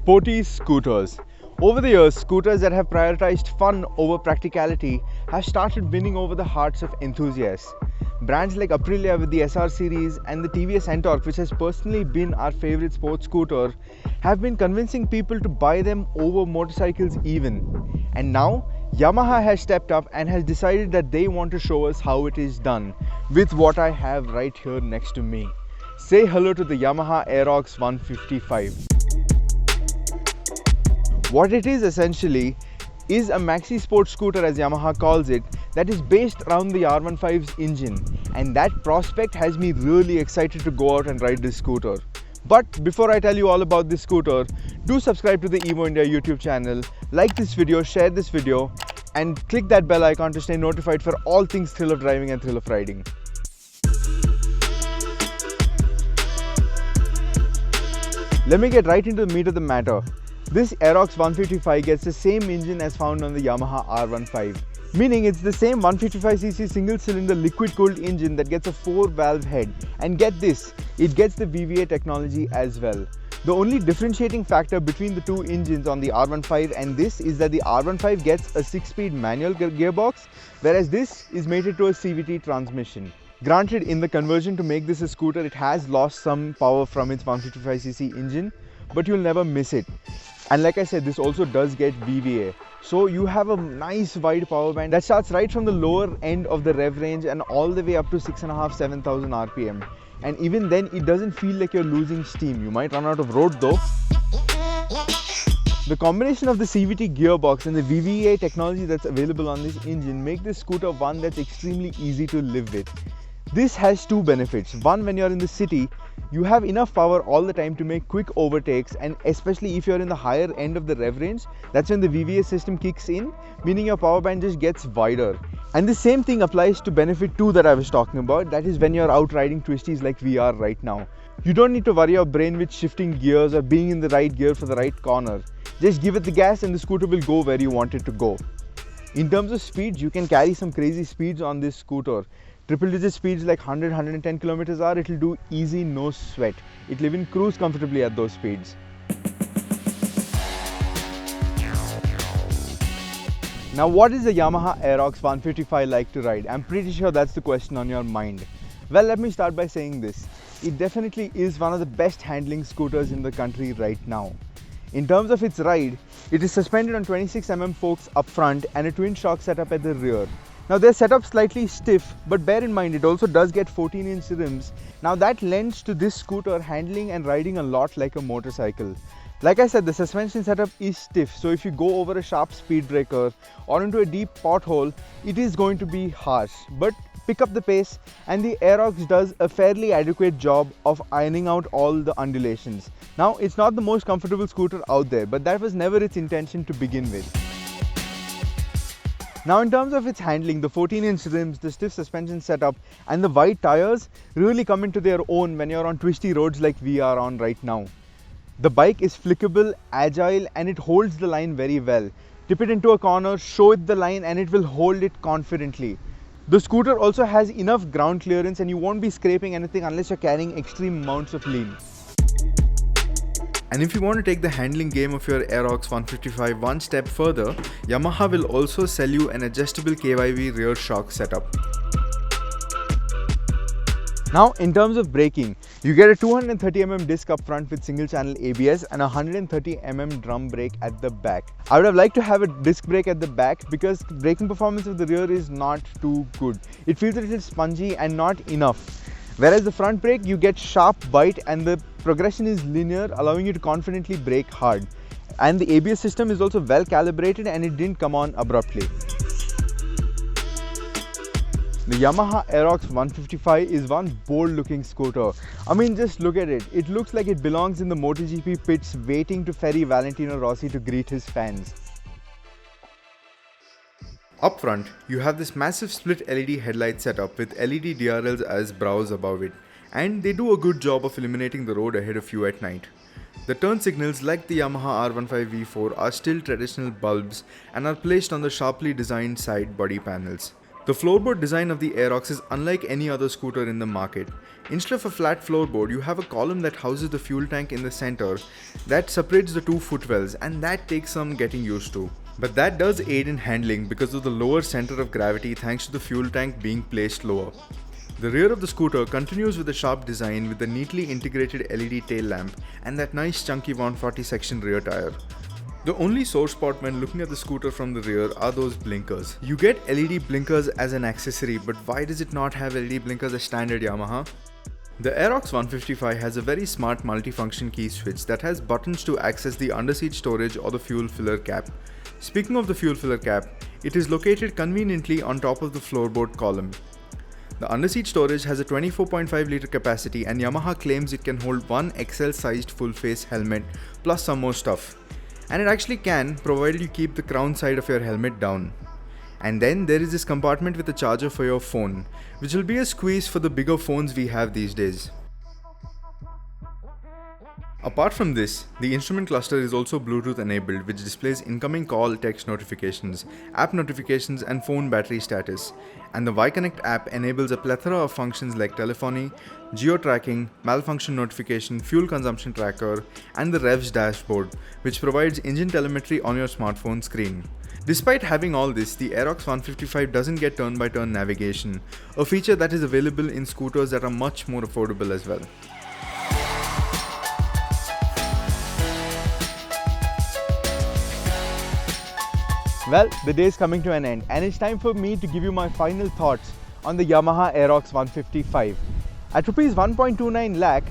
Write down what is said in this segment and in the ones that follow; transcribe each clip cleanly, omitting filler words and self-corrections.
Sporty scooters. Over the years, scooters that have prioritized fun over practicality have started winning over the hearts of enthusiasts. Brands like Aprilia with the SR series and the TVS Ntorq, which has personally been our favorite sports scooter, have been convincing people to buy them over motorcycles even. And now, Yamaha has stepped up and has decided that they want to show us how it is done with what I have right here next to me. Say hello to the Yamaha Aerox 155. What it is essentially is a maxi sport scooter, as Yamaha calls it, that is based around the R15's engine, and that prospect has me really excited to go out and ride this scooter. But before I tell you all about this scooter, do subscribe to the Evo India YouTube channel, like this video, share this video, and click that bell icon to stay notified for all things thrill of driving and thrill of riding. Let me get right into the meat of the matter. This Aerox 155 gets the same engine as found on the Yamaha R15, meaning it's the same 155cc single-cylinder liquid-cooled engine that gets a 4-valve head. And get this, it gets the VVA technology as well. The only differentiating factor between the two engines on the R15 and this is that the R15 gets a 6-speed manual gearbox, whereas this is mated to a CVT transmission. Granted, in the conversion to make this a scooter, it has lost some power from its 155cc engine, but you'll never miss it. And like I said, this also does get VVA. So you have a nice wide power band that starts right from the lower end of the rev range and all the way up to 6,500–7,000 RPM. And even then, it doesn't feel like you're losing steam. You might run out of road though. The combination of the CVT gearbox and the VVA technology that's available on this engine make this scooter one that's extremely easy to live with. This has two benefits. One, when you're in the city, you have enough power all the time to make quick overtakes, and especially if you're in the higher end of the rev range, that's when the VVA system kicks in, meaning your power band just gets wider. And the same thing applies to benefit 2 that I was talking about, that is when you're out riding twisties like we are right now. You don't need to worry your brain with shifting gears or being in the right gear for the right corner. Just give it the gas and the scooter will go where you want it to go. In terms of speeds, you can carry some crazy speeds on this scooter. Triple digit speeds like 100–110 km/h, it'll do easy, no sweat. It'll even cruise comfortably at those speeds. Now, what is the Yamaha Aerox 155 like to ride? I'm pretty sure that's the question on your mind. Well, let me start by saying this. It definitely is one of the best handling scooters in the country right now. In terms of its ride, it is suspended on 26mm forks up front and a twin shock setup at the rear. Now, they're set up slightly stiff, but bear in mind it also does get 14-inch rims. Now, that lends to this scooter handling and riding a lot like a motorcycle. Like I said, the suspension setup is stiff, so if you go over a sharp speed breaker or into a deep pothole, it is going to be harsh. But pick up the pace, and the Aerox does a fairly adequate job of ironing out all the undulations. Now, it's not the most comfortable scooter out there, but that was never its intention to begin with. Now, in terms of its handling, the 14-inch rims, the stiff suspension setup and the wide tires really come into their own when you're on twisty roads like we are on right now. The bike is flickable, agile, and it holds the line very well. Tip it into a corner, show it the line, and it will hold it confidently. The scooter also has enough ground clearance and you won't be scraping anything unless you're carrying extreme amounts of lean. And if you want to take the handling game of your Aerox 155 one step further, Yamaha will also sell you an adjustable KYV rear shock setup. Now, in terms of braking, you get a 230mm disc up front with single channel ABS and a 130mm drum brake at the back. I would have liked to have a disc brake at the back because the braking performance of the rear is not too good. It feels a little spongy and not enough. Whereas the front brake, you get sharp bite and the progression is linear, allowing you to confidently brake hard. And the ABS system is also well calibrated and it didn't come on abruptly. The Yamaha Aerox 155 is one bold looking scooter. I mean, just look at it. It looks like it belongs in the MotoGP pits waiting to ferry Valentino Rossi to greet his fans. Up front, you have this massive split LED headlight setup with LED DRLs as brows above it, and they do a good job of illuminating the road ahead of you at night. The turn signals, like the Yamaha R15 V4, are still traditional bulbs and are placed on the sharply designed side body panels. The floorboard design of the Aerox is unlike any other scooter in the market. Instead of a flat floorboard, you have a column that houses the fuel tank in the center that separates the two footwells, and that takes some getting used to. But that does aid in handling because of the lower center of gravity thanks to the fuel tank being placed lower. The rear of the scooter continues with a sharp design with a neatly integrated LED tail lamp and that nice chunky 140 section rear tire. The only sore spot when looking at the scooter from the rear are those blinkers. You get LED blinkers as an accessory, but why does it not have LED blinkers as standard Yamaha? The Aerox 155 has a very smart multifunction key switch that has buttons to access the underseat storage or the fuel filler cap. Speaking of the fuel filler cap, it is located conveniently on top of the floorboard column. The underseat storage has a 24.5 litre capacity and Yamaha claims it can hold one XL sized full face helmet plus some more stuff. And it actually can, provided you keep the crown side of your helmet down. And then there is this compartment with a charger for your phone, which will be a squeeze for the bigger phones we have these days. Apart from this, the instrument cluster is also Bluetooth enabled, which displays incoming call, text notifications, app notifications and phone battery status. And the Y-Connect app enables a plethora of functions like telephony, geo-tracking, malfunction notification, fuel consumption tracker, and the Revs dashboard, which provides engine telemetry on your smartphone screen. Despite having all this, the Aerox 155 doesn't get turn-by-turn navigation, a feature that is available in scooters that are much more affordable as well. Well, the day is coming to an end and it's time for me to give you my final thoughts on the Yamaha Aerox 155. At Rs 1.29 lakh,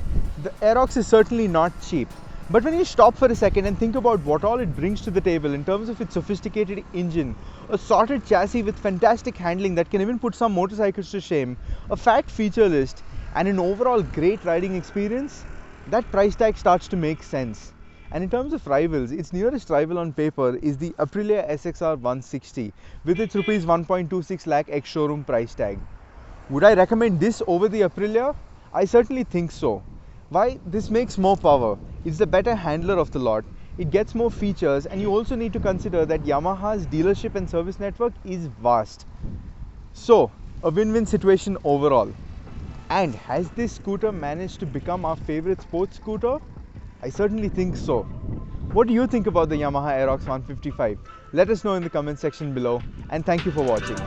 the Aerox is certainly not cheap. But when you stop for a second and think about what all it brings to the table in terms of its sophisticated engine, a sorted chassis with fantastic handling that can even put some motorcycles to shame, a fat feature list, and an overall great riding experience, that price tag starts to make sense. And in terms of rivals, its nearest rival on paper is the Aprilia SXR 160 with its Rs 1.26 lakh ex-showroom price tag. Would I recommend this over the Aprilia? I certainly think so. Why? This makes more power. It's the better handler of the lot. It gets more features, and you also need to consider that Yamaha's dealership and service network is vast. So, a win-win situation overall. And has this scooter managed to become our favorite sports scooter? I certainly think so. What do you think about the Yamaha Aerox 155? Let us know in the comment section below, and thank you for watching.